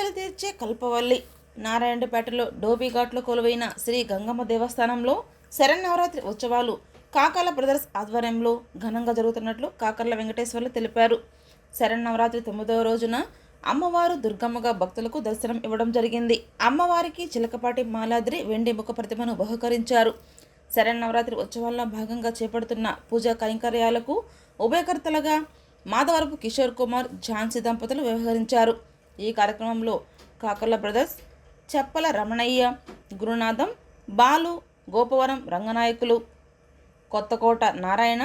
కోరికలు తీర్చే కల్పవల్లి. నారాయణపేటలో డోబీఘాట్లో కొలువైన శ్రీ గంగమ్మ దేవస్థానంలో శరన్నవరాత్రి ఉత్సవాలు కాకర్ల బ్రదర్స్ ఆధ్వర్యంలో ఘనంగా జరుగుతున్నట్లు కాకర్ల వెంకటేశ్వర్లు తెలిపారు. శరన్నవరాత్రి 9వ రోజున అమ్మవారు దుర్గమ్మగా భక్తులకు దర్శనం ఇవ్వడం జరిగింది. అమ్మవారికి చిలకపాటి మాలాద్రి వెండి ముఖ ప్రతిమను బహుకరించారు. శరన్నవరాత్రి ఉత్సవాల్లో భాగంగా చేపడుతున్న పూజా కైంకర్యాలకు ఉభయకర్తలుగా మాధవరపు కిషోర్ కుమార్, ఝాన్సీ దంపతులు వ్యవహరించారు. ఈ కార్యక్రమంలో కాకర్ల బ్రదర్స్, చెప్పల రమణయ్య, గురునాథం, బాలు, గోపవరం రంగనాయకులు, కొత్తకోట నారాయణ,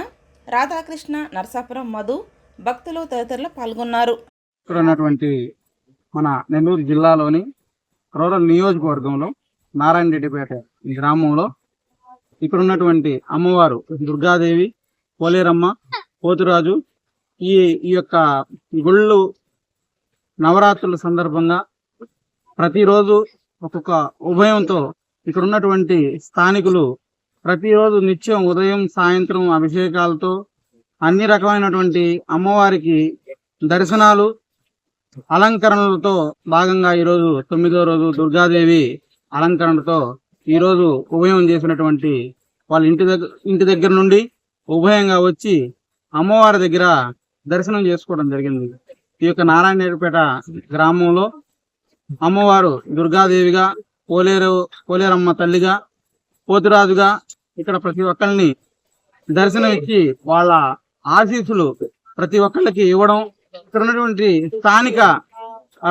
రాధాకృష్ణ, నరసాపురం మధు, భక్తులు తదితరులు పాల్గొన్నారు. ఇక్కడ ఉన్నటువంటి మన నెల్లూరు జిల్లాలోని రూరల్ నియోజకవర్గంలో నారాయణరెడ్డిపేట గ్రామంలో ఇక్కడ ఉన్నటువంటి అమ్మవారు దుర్గాదేవి, పోలేరమ్మ, పోతురాజు ఈ యొక్క గుళ్ళు నవరాత్రుల సందర్భంగా ప్రతిరోజు ఒక్కొక్క ఉభయంతో ఇక్కడ ఉన్నటువంటి స్థానికులు ప్రతిరోజు నిత్యం ఉదయం సాయంత్రం అభిషేకాలతో అన్ని రకమైనటువంటి అమ్మవారికి దర్శనాలు అలంకరణలతో భాగంగా ఈరోజు 9వ రోజు దుర్గాదేవి అలంకరణతో ఈరోజు ఉభయం చేసినటువంటి వాళ్ళ ఇంటి దగ్గర నుండి ఉభయంగా వచ్చి అమ్మవారి దగ్గర దర్శనం చేసుకోవడం జరిగింది. ఈ యొక్క నారాయణపేట గ్రామంలో అమ్మవారు దుర్గాదేవిగా, పోలేరమ్మ తల్లిగా, పోతురాజుగా ఇక్కడ ప్రతి ఒక్కరిని దర్శనం ఇచ్చి వాళ్ళ ఆశీస్సులు ప్రతి ఒక్కళ్ళకి ఇవ్వడం, ఇక్కడ ఉన్నటువంటి స్థానిక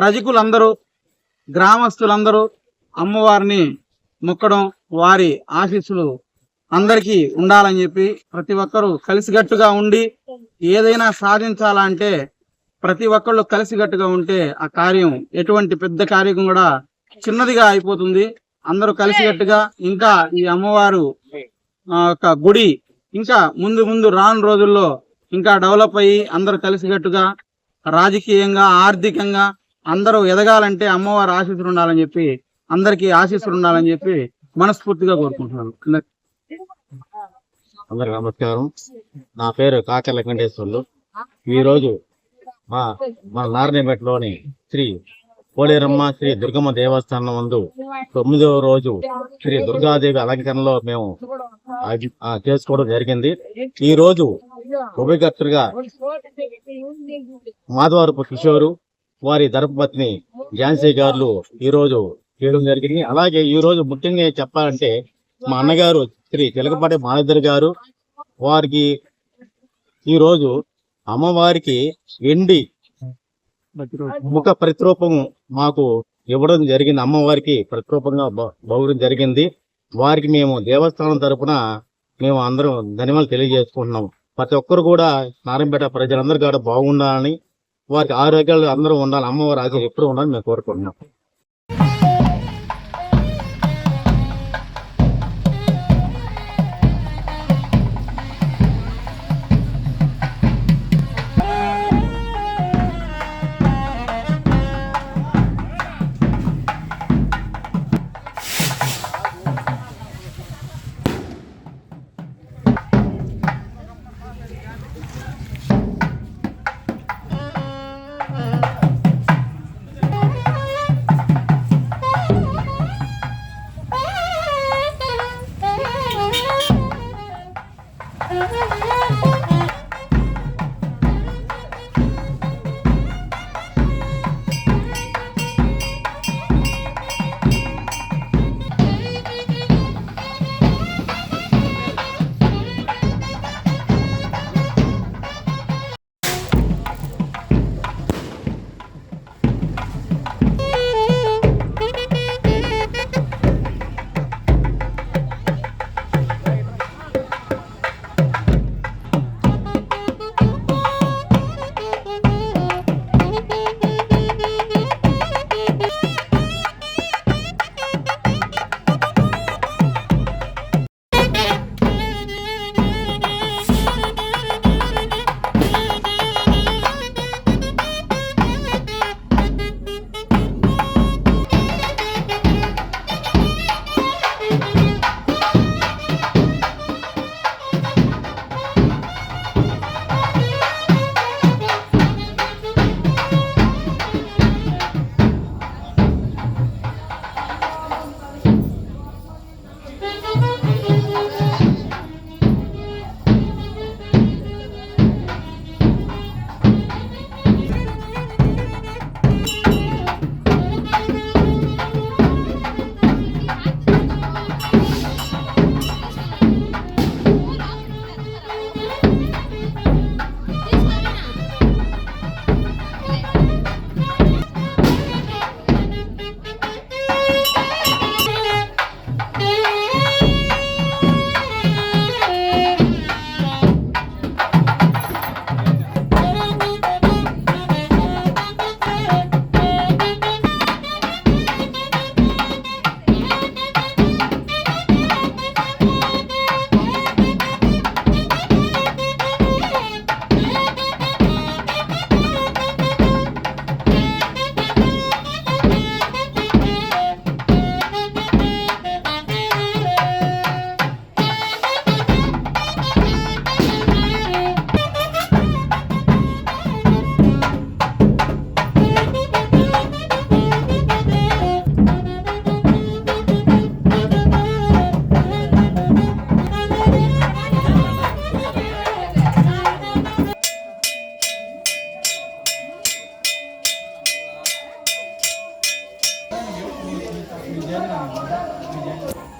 రజకులందరూ, గ్రామస్తులందరూ అమ్మవారిని మొక్కడం, వారి ఆశీస్సులు అందరికీ ఉండాలని చెప్పి ప్రతి ఒక్కరూ కలిసికట్టుగా ఉండి ఏదైనా సాధించాలంటే ప్రతి ఒక్కళ్ళు కలిసికట్టుగా ఉంటే ఆ కార్యం ఎటువంటి పెద్ద కార్యం కూడా చిన్నదిగా అయిపోతుంది. అందరూ కలిసికట్టుగా ఇంకా ఈ అమ్మవారు ఒక గుడి ఇంకా ముందు రాను రోజుల్లో ఇంకా డెవలప్ అయ్యి అందరూ కలిసికట్టుగా రాజకీయంగా, ఆర్థికంగా అందరూ ఎదగాలంటే అమ్మవారి ఆశీస్సులు ఉండాలని చెప్పి అందరికీ ఆశీస్సులు ఉండాలని చెప్పి మనస్ఫూర్తిగా కోరుకుంటున్నాను. అందరికి నమస్కారం. నా పేరు కాకర్ల వెంకటేశ్వర్లు. ఈరోజు మన నారాయణపేటలోని శ్రీ పోలేరమ్మ శ్రీ దుర్గమ్మ దేవస్థానం నందు 9వ రోజు శ్రీ దుర్గాదేవి అలంకరణలో మేము చేసుకోవడం జరిగింది. ఈ రోజు ఉభయకర్తలుగా మాధవరపు కిషోరు, వారి ధర్మపత్ని ఝాన్సీ గారు ఈ రోజు చేయడం జరిగింది. అలాగే ఈ రోజు ముఖ్యంగా చెప్పాలంటే మా అన్నగారు శ్రీ చిలకపాటి మాలాద్రి గారు, వారికి ఈరోజు అమ్మవారికి వెండి ముఖ ప్రతిరూపము మాకు ఇవ్వడం జరిగింది. అమ్మవారికి ప్రతిరూపంగా బహుమతి జరిగింది. వారికి మేము దేవస్థానం తరపున మేము అందరం ధన్యవాదాలు తెలియజేసుకుంటున్నాం. ప్రతి ఒక్కరు కూడా నారాయణపేట ప్రజలందరూ కూడా బాగుండాలని, వారికి ఆరోగ్యాలు అందరూ ఉండాలి, అమ్మవారి ఆశీస్సులు ఎప్పుడు ఉండాలని మేము కోరుకుంటున్నాం.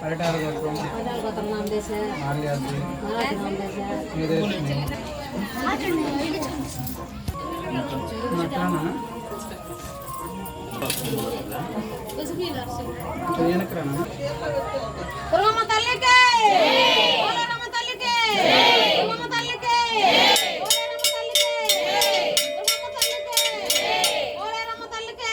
పరిటాల గోత్రం, ఆర్యాసి, వీరేష్మి. అట్లానా? వెనకరానా? దుర్గమ్మ తల్లికి పోలేరమ్మ తల్లికి దుర్గమ్మ తల్లికి పోలేరమ్మ తల్లికి దుర్గమ్మ తల్లికి పోలేరమ్మ తల్లికి